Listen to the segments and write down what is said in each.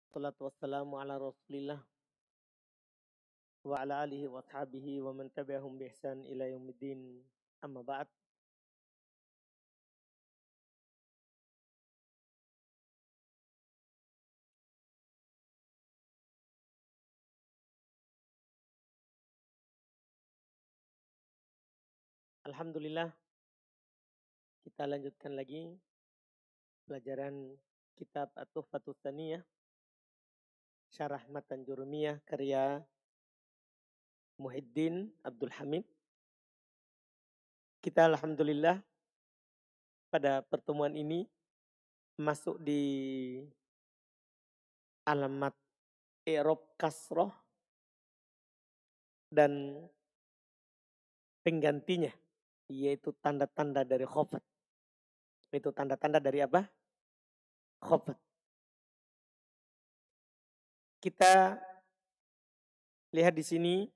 Wassalatu wassalamu ala rasulillah wa ala alihi wa ashabihi wa man tabi'ahum bi ihsan ila yaumiddin amma ba'd. Alhamdulillah, kita lanjutkan lagi pelajaran kitab At-Tuhfatus Tsaniyah Syarah Matan Jurumiyah karya Muhyiddin Abdul Hamid. Kita alhamdulillah pada pertemuan ini masuk di alamat i'rab kasroh dan penggantinya, yaitu tanda-tanda dari khafat. Itu tanda-tanda dari apa? Khafat. Kita lihat di sini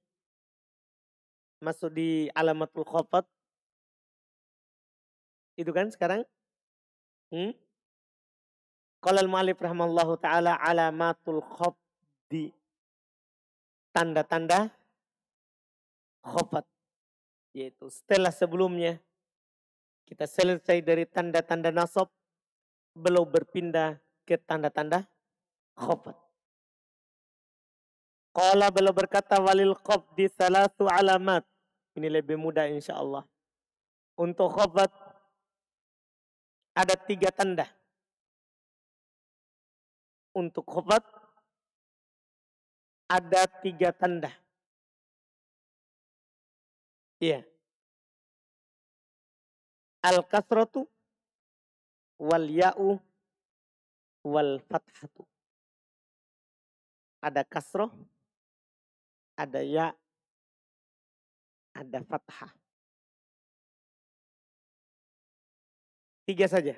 masuk di alamatul khafat. Itu kan sekarang? Qala al-mu'allif rahimallahu taala alamatul khafdi. Tanda-tanda khafat. Yaitu setelah sebelumnya kita selesai dari tanda-tanda nasab, belum berpindah ke tanda-tanda khafat. Qala beliau berkata walil khafdi salatu alamat. Ini lebih mudah insyaallah. Untuk khafat ada 3 tanda. Untuk khafat ada 3 tanda. Iya. Al-kasratu wal ya'u wal fathatu. Ada kasroh, ada ya, ada fathah. 3 saja.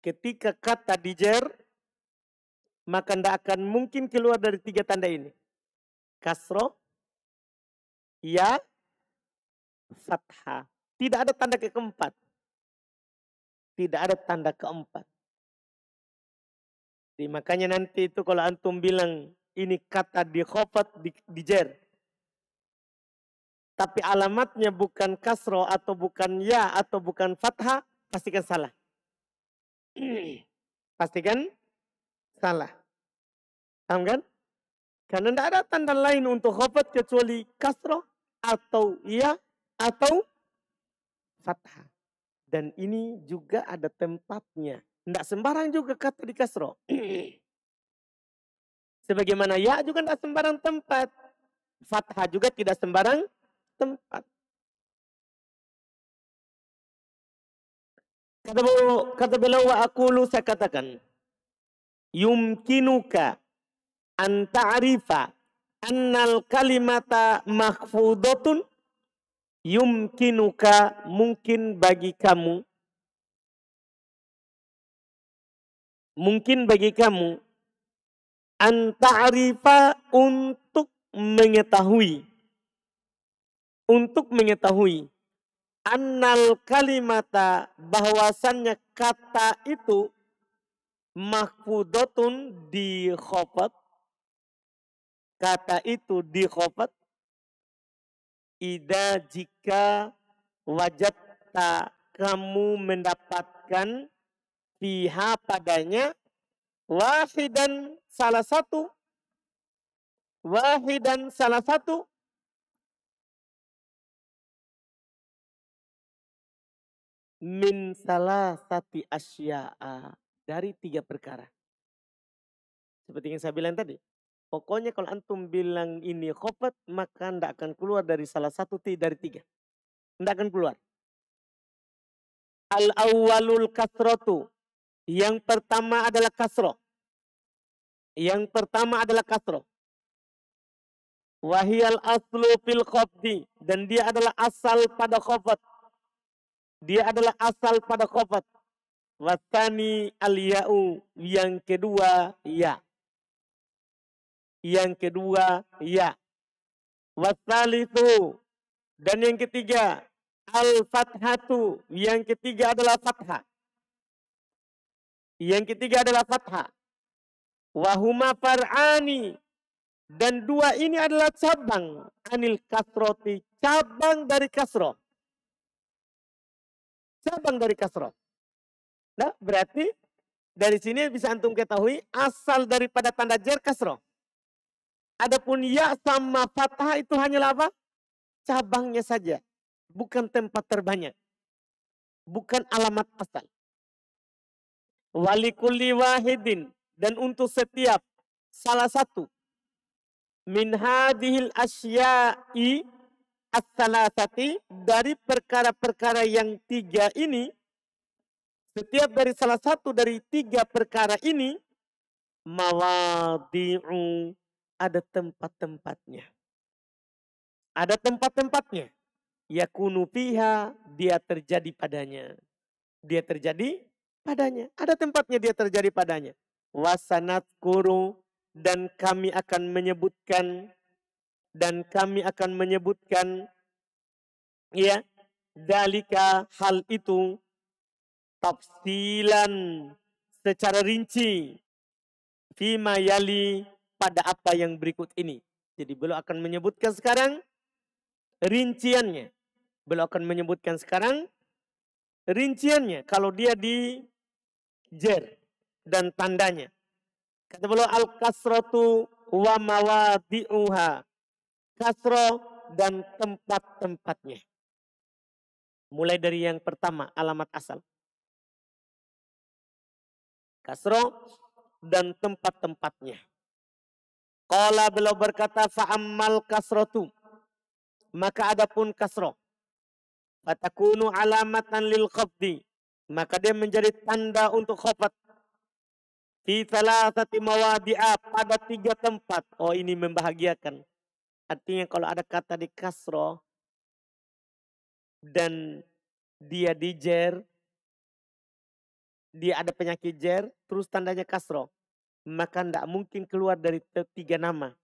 Ketika kata dijer, maka tidak akan mungkin keluar dari 3 tanda ini. Kasroh, ya, fathah. Tidak ada tanda keempat. Tidak ada tanda keempat. Jadi makanya nanti itu kalau antum bilang ini kata di khafat di jer, tapi alamatnya bukan kasroh atau bukan ya atau bukan fathah, pastikan salah. Pastikan salah. Paham kan? Karena tidak ada tanda lain untuk khafat kecuali kasroh atau ya atau fathah. Dan ini juga ada tempatnya. Tidak sembarang juga kata di kasroh. Sebagaimana ya juga tidak sembarang tempat. Fathah juga tidak sembarang tempat. Kata beliau wa aqulu, saya katakan. Yumkinuka an ta'rifa annal kalimata mahfudatun. Yumkinuka, mungkin bagi kamu. Mungkin bagi kamu. An ta'rifa, untuk mengetahui. Untuk mengetahui. Annal kalimata, bahwasannya kata itu. Mahfudatun, di khafat. Kata itu di khafat. Ida, jika wajatta, kamu mendapatkan fiha, padanya wahidan, salah satu. Wahidan, salah satu. Min salasati asya'a, dari 3 perkara. Seperti yang saya bilang tadi. Pokoknya kalau antum bilang ini khafat, maka tidak akan keluar dari salah satu dari 3. Tidak akan keluar. Al-awwalul kasrotu. Yang pertama adalah kasroh. Yang pertama adalah kasroh. Wahiyal aslu fil khafdi. Dan dia adalah asal pada khafat. Dia adalah asal pada khafat. Wasani al-ya'u. Yang kedua, ya. Yang kedua, ya. Wasalithu. Dan yang ketiga, al-fathatu. Yang ketiga adalah fathah. Yang ketiga adalah fathah. Wahuma far'ani. Dan dua ini adalah cabang. Anil kasroti. Cabang dari kasroh. Cabang dari kasroh. Nah, berarti dari sini bisa antum ketahui asal daripada tanda jar kasroh. Adapun ya sama fathah itu hanyalah apa? Cabangnya saja. Bukan tempat terbanyak. Bukan alamat asal. Walikulli wahidin. Dan untuk setiap salah satu. Min hadhil asya'i as-salasati. Dari perkara-perkara yang tiga ini. Setiap dari salah satu dari tiga perkara ini. Mawadi'u. Ada tempat-tempatnya. Ada tempat-tempatnya. Yakunu fiha. Dia terjadi padanya. Dia terjadi padanya. Ada tempatnya dia terjadi padanya. Wasanat kuru. Dan kami akan menyebutkan. Dan kami akan menyebutkan. Ya. Dalika hal itu. Tafsilan. Secara rinci. Fima yali. Pada apa yang berikut ini. Jadi beliau akan menyebutkan sekarang. Rinciannya. Beliau akan menyebutkan sekarang. Rinciannya. Kalau dia di jer. Dan tandanya. Kata beliau al-kasratu wa mawadi'uha. Kasroh dan tempat-tempatnya. Mulai dari yang pertama. Alamat asal. Kasroh dan tempat-tempatnya. Qala beliau berkata fa'ammal kasrotu. Maka adapun kasroh. Fatakunu alamatan lil khafdi. Maka dia menjadi tanda untuk khafat. Fi thalathati mawadi'a. Pada tiga tempat. Oh ini membahagiakan. Artinya kalau ada kata di kasroh. Dan dia di jer. Dia ada penyakit jer. Terus tandanya kasroh. Maka tidak mungkin keluar dari tiga nama.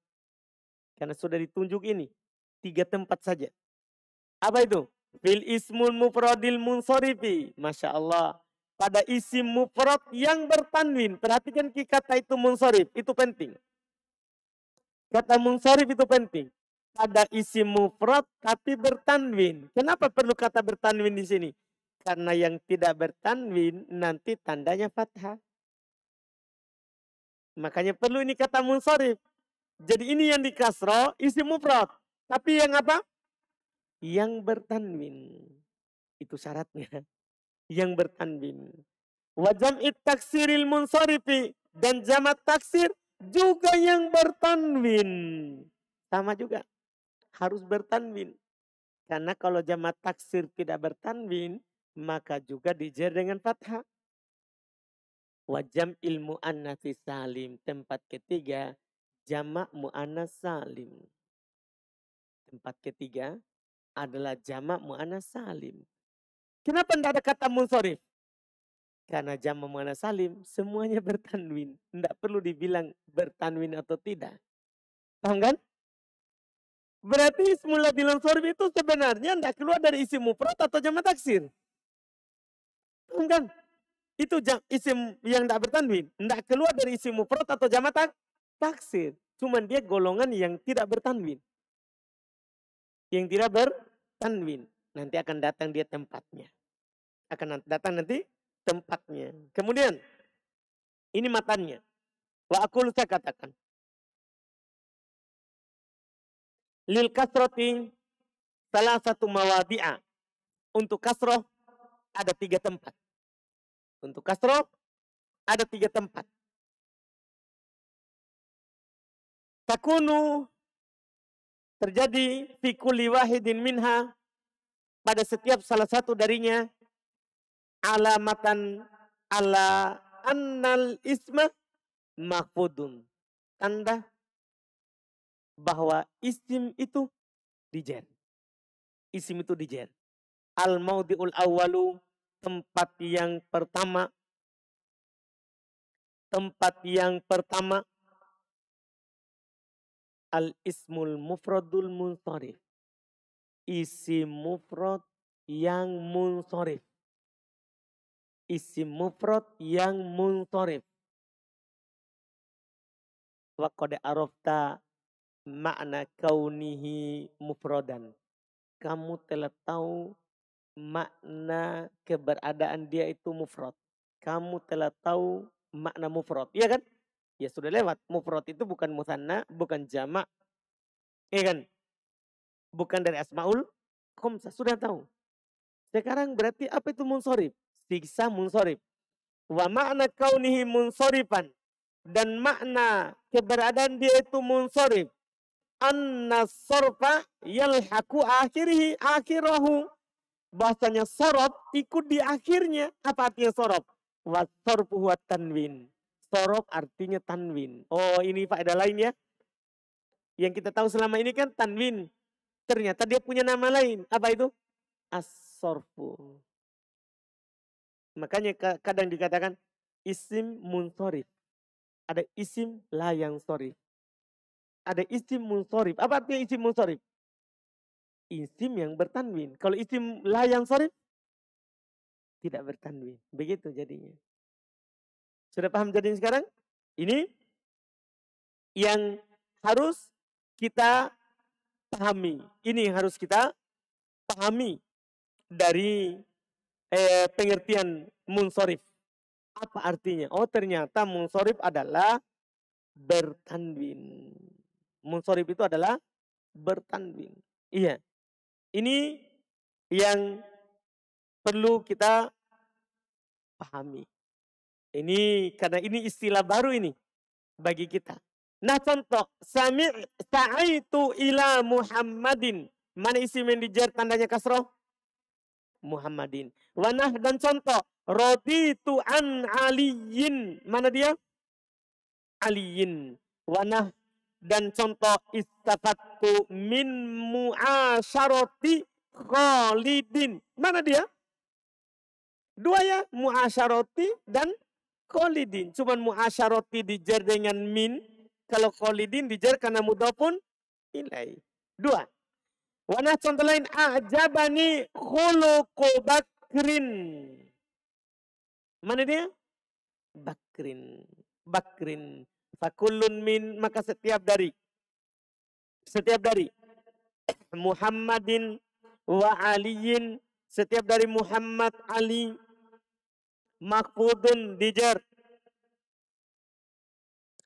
Karena sudah ditunjuk ini. Tiga tempat saja. Apa itu? Fil ismul mufradil munsorifi. Masya Allah. Pada isim mufrad yang bertanwin. Perhatikan kata itu munsorif. Itu penting. Kata munsorif itu penting. Pada isim mufrad tapi bertanwin. Kenapa perlu kata bertanwin di sini? Karena yang tidak bertanwin nanti tandanya fathah. Makanya perlu ini kata munsorif. Jadi ini yang di kasroh isim mufrad. Tapi yang apa? Yang bertanwin. Itu syaratnya. Yang bertanwin. Wa jam'it taksiril munsorifi. Dan jamak taksir juga yang bertanwin. Sama juga. Harus bertanwin. Karena kalau jamak taksir tidak bertanwin. Maka juga dijer dengan fathah. Wa jam'il mu'annatsi salim. Tempat ketiga. Jamak mu'annas salim. Tempat ketiga adalah jamak mu'annas salim. Kenapa tidak ada kata munsorif? Karena jamak mu'annas salim semuanya bertanwin. Tidak perlu dibilang bertanwin atau tidak. Paham kan? Berarti ismul ladzi munsorif itu sebenarnya tidak keluar dari isim mufrad atau jamak taksir. Paham kan? Itu isim yang tidak bertanwin. Tidak keluar dari isim mufrad atau jamak taksir. Cuman dia golongan yang tidak bertanwin. Yang tidak bertanwin. Nanti akan datang dia tempatnya. Akan datang nanti tempatnya. Kemudian. Ini matannya. Wa aqulu saya katakan. Lil kasroti. Salah satu mawadi'a. Untuk kasroh. Ada tiga tempat. Untuk kasroh. Ada tiga tempat. Takunu. Terjadi fi kulli wahidin minha. Pada setiap salah satu darinya. Alamatan ala annal isma mahfudun. Tanda bahwa isim itu dijer. Isim itu dijer. Al-maudi'ul awwalu. Tempat yang pertama. Tempat yang pertama. Al-ismul mufradul munsorif. Isim mufrad yang munsorif. Isim mufrad yang munsorif. Wa qad arafta makna kaunihi mufradan. Kamu telah tahu makna keberadaan dia itu mufrad. Kamu telah tahu makna mufrad. Iya kan? Ya sudah lewat. Mufrad itu bukan musanna, bukan jamak. Iya kan? Bukan dari asmaul khamsah. Sudah tahu. Sekarang berarti apa itu munsorif? Siksa munsorif. Wa makna kaunihi munsorifan. Dan makna keberadaan dia itu munsorif. Anna sorfa yalhaku akhirahu. Bahasanya sorop ikut di akhirnya. Apa artinya sorop? Wa sorfu huwa tanwin. Sorop artinya tanwin. Oh, ini faedah lain ya. Yang kita tahu selama ini kan tanwin. Ternyata dia punya nama lain. Apa itu? As-sorfu. Makanya kadang dikatakan isim munsorif. Ada isim la yang sorif. Ada isim munsorif. Apa artinya isim munsorif? Isim yang bertanwin. Kalau isim la yang sorif, tidak bertanwin. Begitu jadinya. Sudah paham jadinya sekarang? Ini yang harus kita pahami. Ini yang harus kita pahami dari pengertian munsorif. Apa artinya? Oh, ternyata munsorif adalah bertanwin. Munsorif itu adalah bertanwin. Iya. Ini yang perlu kita pahami. Ini karena ini istilah baru ini bagi kita. Nah, contoh sa'aitu ila Muhammadin. Mana isim yang dijar tandanya kasroh? Muhammadin. Wanah dan contoh raditu an aliyin. Mana dia? Aliyin. Wanah dan contoh istafattu min mu'asyarati Khalidin. Mana dia? Dua ya, mu'asyarati dan Khalidin. Cuman mu'asyarati dijar dengan min. Kalau Khalidin dijar karena mudhafun ilai. Dua. Wana contoh lain. A'jabani khuluqu Bakrin. Mana dia? Bakrin. Bakrin. Fakullun min, maka setiap dari Muhammadin wa aliyin, setiap dari Muhammad, Ali, makfudun dijar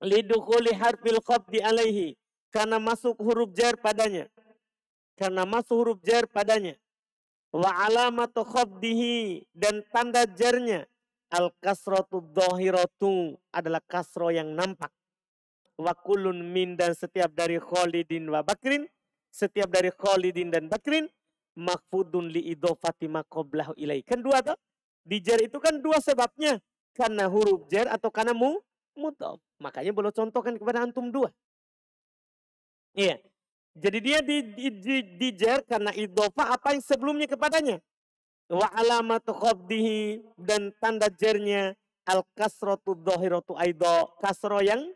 lidukhuli harfil khabdi alaihi, karena masuk huruf jar padanya, wa alamatu khabdihi, dan tanda jarnya al kasratu dhahiratu, adalah kasro yang nampak. Wa kullun min, dan setiap dari Khalidin wa Bakrin, setiap dari Khalidin dan Bakrin, makfudun li idhofati ma qablahu ilai. Kan dua toh? Di jar itu kan dua sebabnya. Karena huruf jar atau karena mudhof. Makanya boleh contohkan kepada antum dua. Iya. Jadi dia di jar karena idhofah apa yang sebelumnya kepadanya. Wa alamatu khabdihi, dan tanda jarnya al kasratu dhahiratu aidha, kasro yang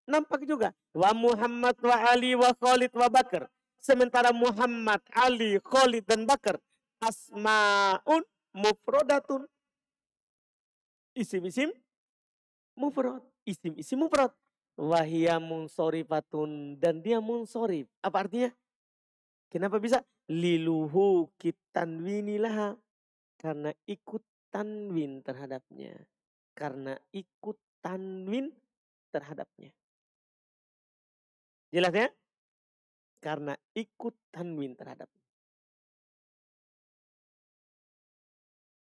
nampak juga. Wa Muhammad wa Ali wa Khalid wa Bakar. Sementara Muhammad, Ali, Khalid dan Bakar asma'un mufradatun. Isim-isim mufrad. Isim-isim mufrad. Wahia munsorifatun, dan dia munsorif. Apa artinya? Kenapa bisa? Liluhu kitanwinilaha. Karena ikut tanwin terhadapnya. Jelas ya? Karena ikut tanwin terhadap.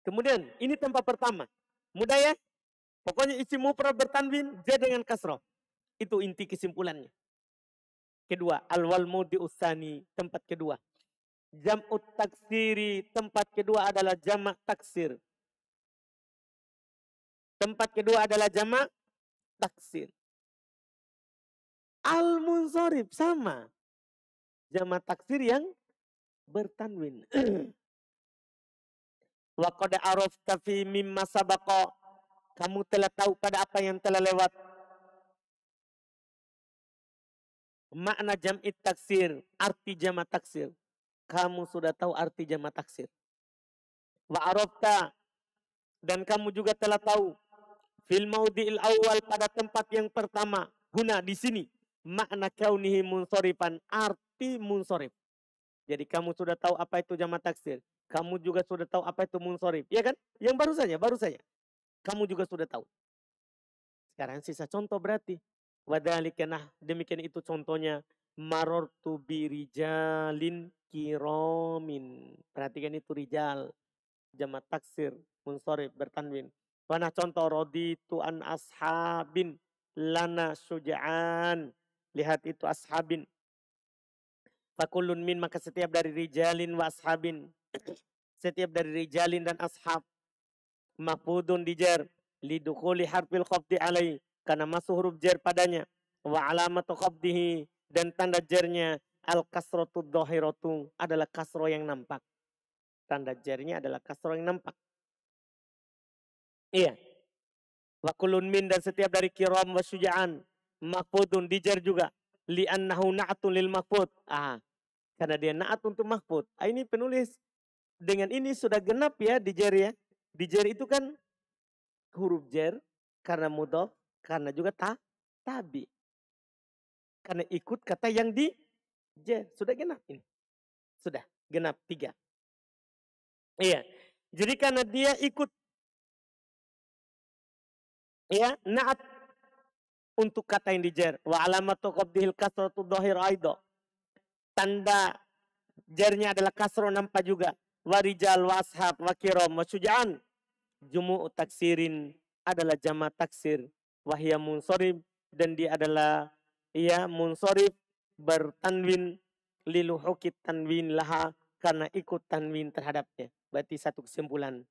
Kemudian ini tempat pertama. Mudah ya? Pokoknya isim mufrad bertanwin jar dengan kasroh. Itu inti kesimpulannya. Kedua, al-wal mudi usani, tempat kedua. Jam'ut taksiri, tempat kedua adalah jamak taksir. Tempat kedua adalah jamak taksir. Al-munsorif sama. Jamak taksir yang bertanwin. Wa qad arafta fi mimma sabaqa. Kamu telah tahu pada apa yang telah lewat. Makna jam'it taksir, arti jamak taksir. Kamu sudah tahu arti jamak taksir. Wa arafta, dan kamu juga telah tahu fil maudhi'il awal, pada tempat yang pertama. Guna di sini makna kaunihi munsorifan, arti munsorif. Jadi kamu sudah tahu apa itu jamak taksir. Kamu juga sudah tahu apa itu munsorif. Iya kan? Yang baru saja. Kamu juga sudah tahu. Sekarang sisa contoh berarti. Wadhalika, nah demikian itu contohnya. Marortu birijalin kiromin. Perhatikan itu rijal. Jamak taksir, munsorif, bertanwin. Mana contoh roditu an ashabin lana syuja'an. Lihat itu ashabin. Fakulun min, maka setiap dari rijalin wa ashabin. Setiap dari rijalin dan ashab. Mafudun dijar. Lidukuli harfil khafdi alaih. Karena masuk huruf jar padanya. Wa alamatu khafdihi. Dan tanda jarnya. Al-kasrotu dohirotu. Adalah kasro yang nampak. Tanda jarnya adalah kasro yang nampak. Iya. Wa kulun min, dan setiap dari kiram wa syuja'an. Mafudun dijar juga. Li'annahu na'atun lil mafud. Karena dia na'at untuk mahfud. Ini penulis dengan ini sudah genap ya di jar ya. Di jar itu kan huruf jar karena mudhof, karena juga tabi. Karena ikut kata yang di jar. Sudah genap ini. Sudah genap 3. Iya. Jadi karena dia ikut ya na'at untuk kata yang di jar. Wa alamatu qabdihil kasratu dhahir aido. Tanda jarnya adalah kasro nampak juga. Warijal, washab, wakirom, wasyuja'an. Jumu'u taksirin adalah jama taksir. Wahya munsorib, dan dia adalah munsorib bertanwin liluhukit tanwin laha, karena ikut tanwin terhadapnya. Berarti satu kesimpulan.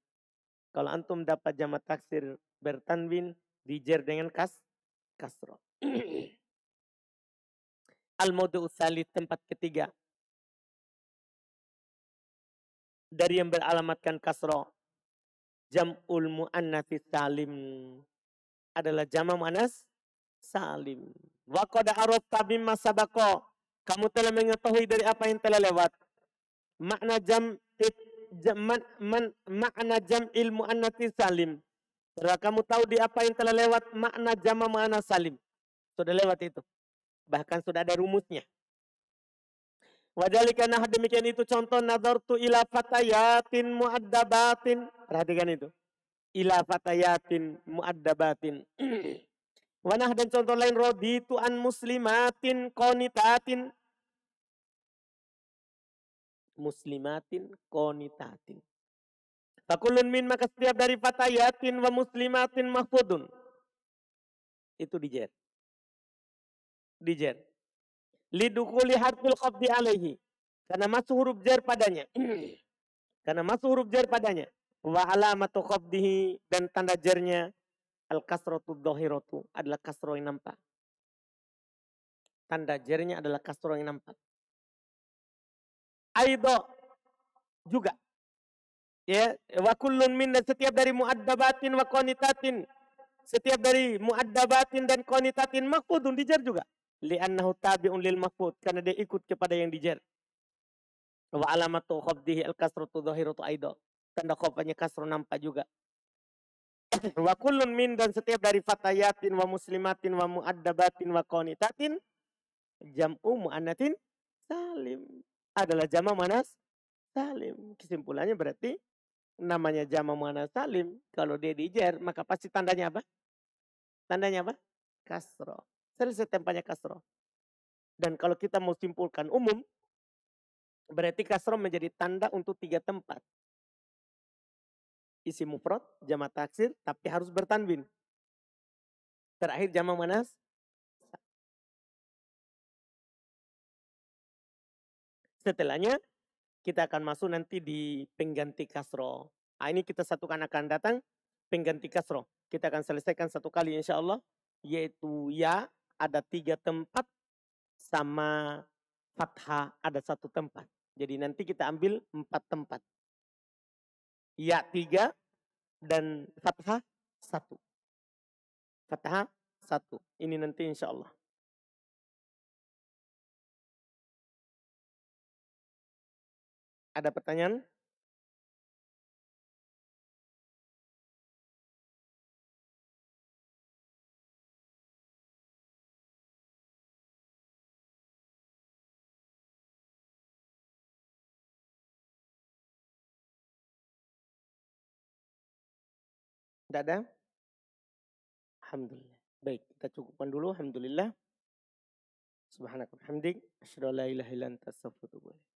Kalau antum dapat jama taksir bertanwin dijer dengan kasro. Al-mawdu'u tsalits, tempat ketiga. Dari yang beralamatkan kasro. Jam'ul mu'annatsi salim. Adalah jama' mu'annas salim. Wa qad arafta bimma sabaqa. Kamu telah mengetahui dari apa yang telah lewat. Makna makna jam'il mu'annatsi salim. Setelah kamu tahu di apa yang telah lewat makna jama' mu'annas salim. Sudah lewat itu. Bahkan sudah ada rumusnya. Wadhalika, nah demikian itu contoh nadartu ila fatayatin mu'addabatin. Perhatikan itu. Ila fatayatin mu'addabatin. Wanah, dan contoh lain roditu an muslimatin qonitatin. Muslimatin qonitatin. Fakulun min, maka setiap dari fatayatin wa muslimatin mahfudun. Itu dijer. Dijer. Lidukuli harfil khafdi alaihi. Karena masuk huruf jar padanya. Karena masuk huruf jar padanya. Wa alamatu khafdihi, dan tanda jarnya al-kasratu dhahiratu, adalah kasro yang nampak. Tanda jarnya adalah kasro yang nampak. Aido juga. Ya, wa kullun min, dan setiap dari muaddabatin wa qonitatin. Setiap dari muaddabatin dan qonitatin maqfudun, dijar juga. Li'annahu tabi'un lil maqfud, karena dia ikut kepada yang dijar. Wa alamatu khafdihi al-kasratu dhahiratu aido. Tanda khafanya kasro nampak juga. Wa kullun min, dan setiap dari fatayatin wa muslimatin wa muaddabatin wa qonitatin jam'u mu'annatin salim. Adalah jama' mu'annas salim. Kesimpulannya berarti namanya jama' mu'annas salim. Kalau dia dijar maka pasti tandanya apa? Tandanya apa? Kasro. Selesai tempatnya kasro. Dan kalau kita mau simpulkan umum, berarti kasro menjadi tanda untuk 3 tempat. Isi mufrad, jama' taksir, tapi harus bertanwin. Terakhir jama' mu'annas. Setelahnya kita akan masuk nanti di pengganti kasro. Ini kita satukan akan datang pengganti kasro. Kita akan selesaikan satu kali insya Allah. Yaitu ya ada 3 tempat, sama fathah ada 1 tempat. Jadi nanti kita ambil 4 tempat. Ya 3 dan fathah 1. Fathah 1. Ini nanti insya Allah. Ada pertanyaan? Tidak ada? Alhamdulillah. Baik, kita cukupkan dulu. Alhamdulillah. Subhanakallah hamdik. Asyhadu an la ilaha illa anta astaghfiruka wa atubu ilaik.